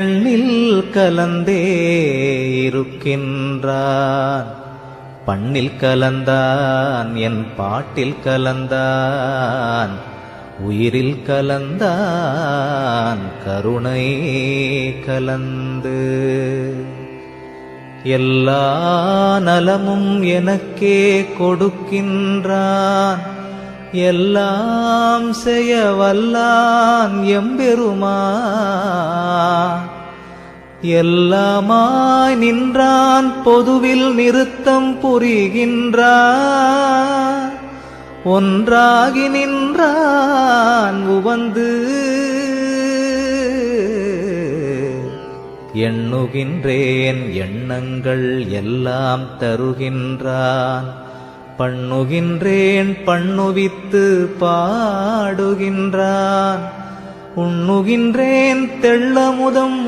எண்ணில் கலந்தே இருக்கின்றான். பண்ணில் கலந்தான், என் பாட்டில் கலந்தான், உயிரில் கலந்தான், கருணை கலந்து. எல்லா நலமும் எனக்கே கொடுக்கின்றான், எல்லாம் செய்ய வல்லான் எம்பெருமான். எல்லாமாய் நின்றான், பொதுவில் நிறுத்தம் புரிகின்றான், ஒன்றாகி நின்றான் உவந்து. எண்ணுகின்றேன் எண்ணங்கள் எல்லாம் தருகின்றான், பண்ணுகின்றேன் பண்ணுவித்து பாடுகின்றான், உண்ணுகின்றேன் தெள்ளமுதம்